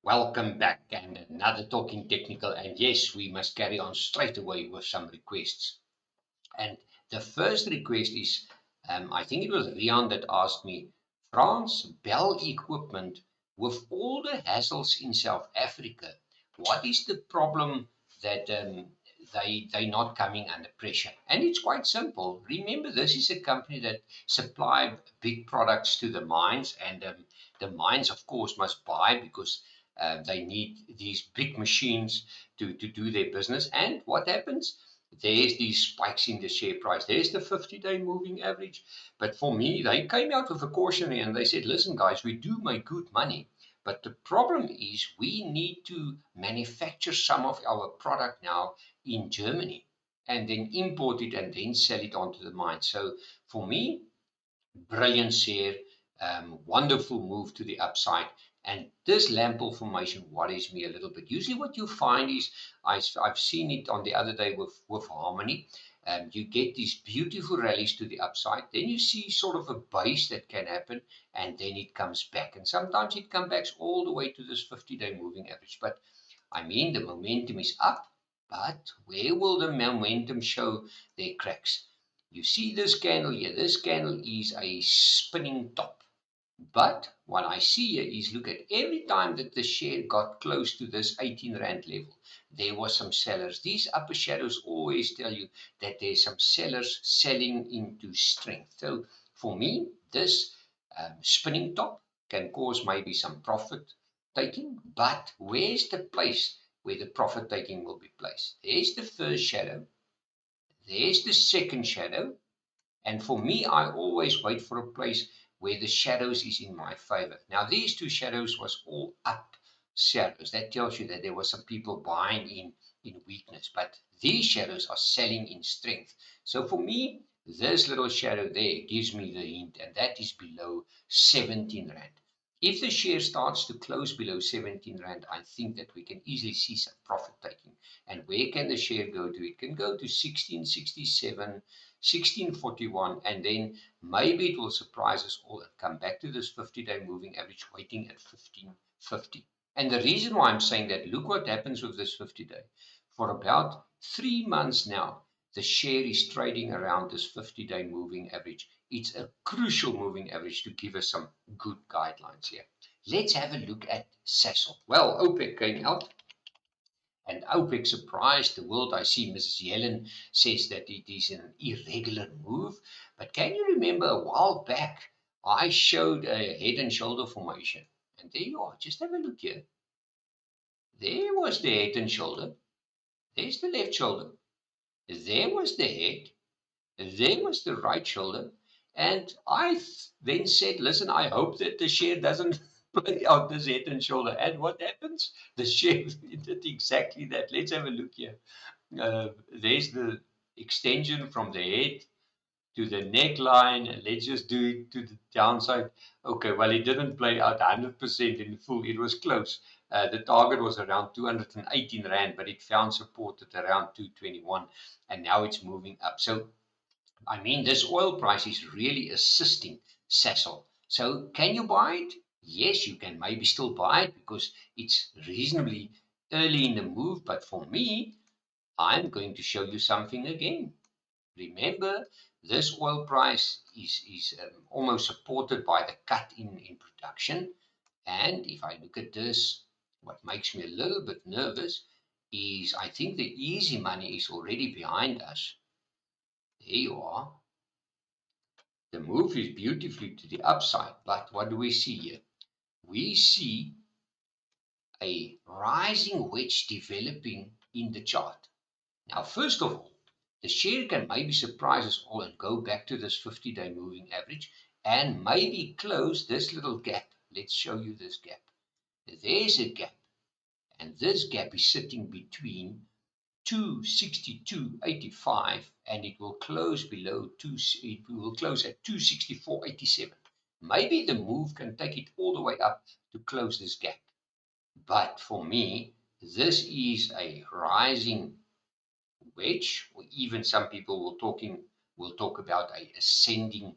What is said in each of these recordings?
Welcome back and another Talking Technical. And yes, we must carry on straight away with some requests. And the first request is I think it was Rian that asked me, France Bell equipment with all the hassles in South Africa, what is the problem that they're not coming under pressure? And it's quite simple. Remember, this is a company that supply big products to the mines, and the mines, of course, must buy because they need these big machines to do their business. And what happens? There's these spikes in the share price. There's the 50-day moving average. But for me, they came out with a cautionary and they said, listen, guys, we do make good money. But the problem is we need to manufacture some of our product now in Germany and then import it and then sell it onto the mine. So for me, brilliant share, wonderful move to the upside. And this Lampel formation worries me a little bit. Usually, what you find is I've seen it on the other day with Harmony. You get these beautiful rallies to the upside. Then you see sort of a base that can happen, and then it comes back. And sometimes it comes back all the way to this 50-day moving average. But I mean, the momentum is up, but where will the momentum show their cracks? You see this candle here. This candle is a spinning top. But what I see here is, look at every time that the share got close to this 18 Rand level, there was some sellers. These upper shadows always tell you that there's some sellers selling into strength. So for me, this spinning top can cause maybe some profit taking. But where's the place where the profit taking will be placed? There's the first shadow. There's the second shadow. And for me, I always wait for a place where the shadows is in my favor. Now, these two shadows was all up shadows. That tells you that there was some people buying in weakness. But these shadows are selling in strength. So for me, this little shadow there gives me the hint, and that is below 17 Rand. If the share starts to close below 17 Rand, I think that we can easily see some profit taking. And where can the share go to? It can go to 1667, 1641, and then maybe it will surprise us all and come back to this 50-day moving average waiting at 1550. And the reason why I'm saying that, look what happens with this 50-day. For about 3 months now, the share is trading around this 50-day moving average. It's a crucial moving average to give us some good guidelines here. Let's have a look at Sasol. Well, OPEC came out, and OPEC surprised the world. I see Mrs. Yellen says that it is an irregular move. But can you remember a while back, I showed a head and shoulder formation. And there you are. Just have a look here. There was the head and shoulder. There's the left shoulder. There was the head. There was the right shoulder. And I then said, listen, I hope that the share doesn't play out this head and shoulder. And what happens? The share did exactly that. Let's have a look here. There's the extension from the head to the neckline, and let's just do it to the downside. Okay, well, it didn't play out 100% in full. It was close. The target was around 218 Rand, but it found support at around 221, and now it's moving up. So, I mean, this oil price is really assisting Sasol. So, can you buy it? Yes, you can maybe still buy it because it's reasonably early in the move, but for me, I'm going to show you something again. Remember, this oil price is almost supported by the cut in production. And if I look at this, what makes me a little bit nervous is I think the easy money is already behind us. There you are. The move is beautifully to the upside, but what do we see here? We see a rising wedge developing in the chart. Now, first of all, the share can maybe surprise us all and go back to this 50-day moving average and maybe close this little gap. Let's show you this gap. There's a gap, and this gap is sitting between 262.85, and it will close below it will close at 264.87. Maybe the move can take it all the way up to close this gap. But for me, this is a rising wedge, or even some people will talk about a ascending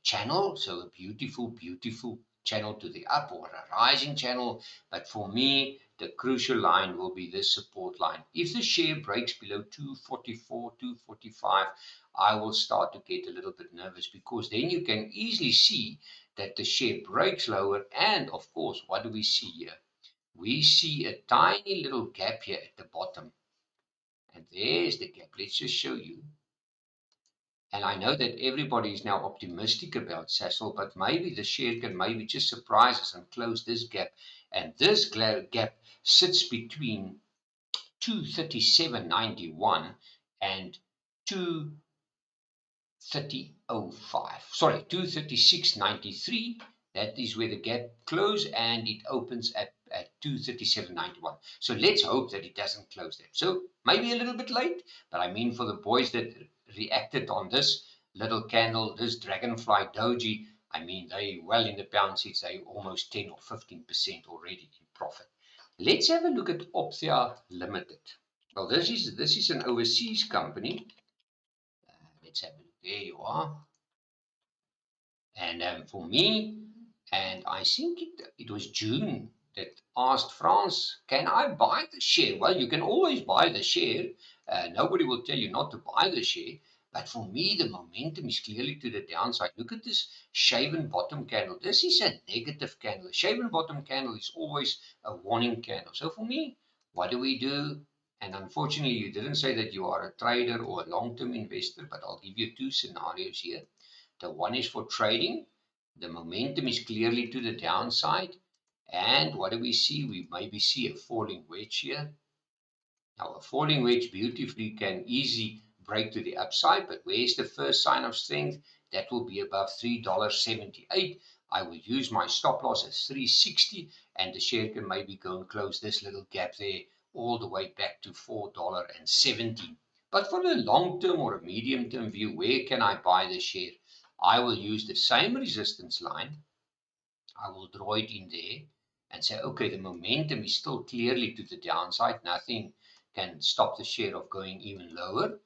channel. So a beautiful, beautiful channel to the up or a rising channel. But for me, the crucial line will be this support line. If the share breaks below 244, 245, I will start to get a little bit nervous, because then you can easily see that the share breaks lower. And of course, what do we see here? We see a tiny little gap here at the bottom. And there's the gap. Let's just show you. And I know that everybody is now optimistic about Sasol, but maybe the share can maybe just surprise us and close this gap. And this gap sits between 237.91 and 230.05. Sorry, 236.93. That is where the gap closes, and it opens at 237.91. So let's hope that it doesn't close there. So maybe a little bit late, but I mean, for the boys that reacted on this little candle, this dragonfly doji, I mean, they well in the pound seats, they almost 10 or 15% already in profit. Let's have a look at Opthea Limited. Well, this is an overseas company. Let's have a look. There you are. And for me, and I think it was June that asked Frans, can I buy the share? Well, you can always buy the share. Nobody will tell you not to buy the share. But for me, the momentum is clearly to the downside. Look at this shaven bottom candle. This is a negative candle. A shaven bottom candle is always a warning candle. So for me, what do we do? And unfortunately, you didn't say that you are a trader or a long-term investor, but I'll give you two scenarios here. The one is for trading. The momentum is clearly to the downside. And what do we see? We maybe see a falling wedge here. Now, a falling wedge beautifully can easily break to the upside, but where's the first sign of strength? That will be above $3.78. I will use my stop loss as 360, and the share can maybe go and close this little gap there all the way back to $4.17. But for a long-term or a medium-term view, where can I buy the share? I will use the same resistance line. I will draw it in there and say, okay, the momentum is still clearly to the downside. Nothing can stop the share of going even lower.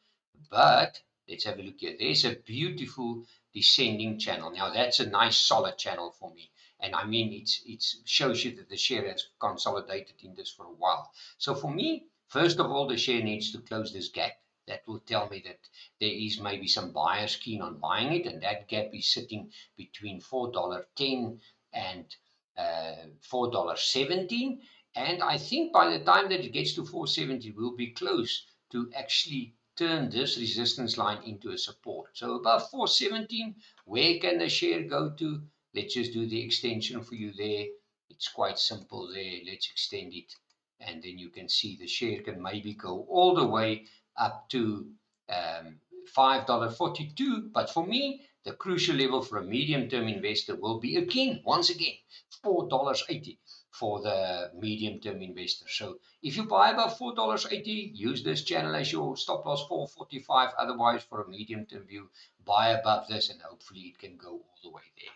But let's have a look here. There's a beautiful descending channel. Now, that's a nice solid channel for me. And I mean, it shows you that the share has consolidated in this for a while. So for me, first of all, the share needs to close this gap. That will tell me that there is maybe some buyers keen on buying it, and that gap is sitting between $4.10 and $4.17. And I think by the time that it gets to 470, we'll be close to actually turn this resistance line into a support. So above 417, where can the share go to? Let's just do the extension for you there. It's quite simple there. Let's extend it. And then you can see the share can maybe go all the way up to $5.42. But for me, the crucial level for a medium-term investor will be, once again, $4.80 for the medium-term investor. So if you buy above $4.80, use this channel as your stop loss, 445. Otherwise, for a medium-term view, buy above this, and hopefully it can go all the way there.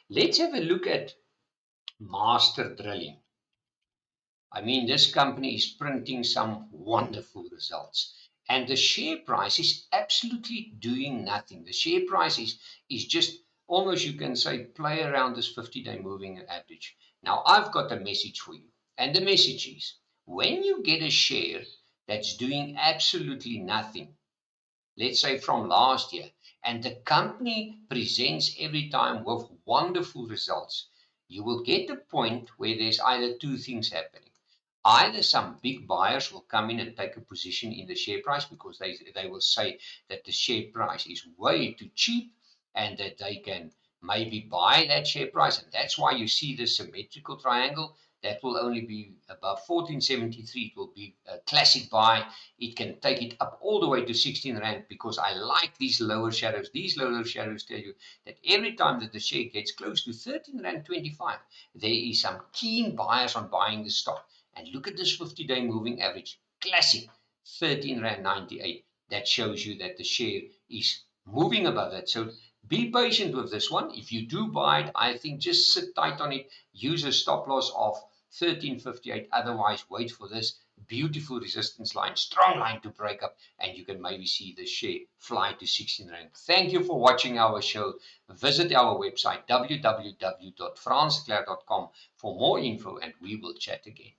Let's have a look at Master Drilling. I mean, this company is printing some wonderful results, and the share price is absolutely doing nothing. The share price is just almost, you can say, play around this 50-day moving average. Now, I've got a message for you, and the message is, when you get a share that's doing absolutely nothing, let's say from last year, and the company presents every time with wonderful results, you will get a point where there's either two things happening. Either some big buyers will come in and take a position in the share price, because they will say that the share price is way too cheap and that they can maybe buy that share price. And that's why you see this symmetrical triangle. That will only be above 1473. It will be a classic buy. It can take it up all the way to 16 Rand, because I like these lower shadows. These lower shadows tell you that every time that the share gets close to 13 Rand 25, there is some keen buyers on buying the stock. And look at this 50-day moving average, classic, 13 Rand 98. That shows you that the share is moving above that. So be patient with this one. If you do buy it, I think just sit tight on it. Use a stop loss of 13.58. Otherwise, wait for this beautiful resistance line, strong line to break up, and you can maybe see the share fly to 16 rand. Thank you for watching our show. Visit our website www.fransklerk.com for more info, and we will chat again.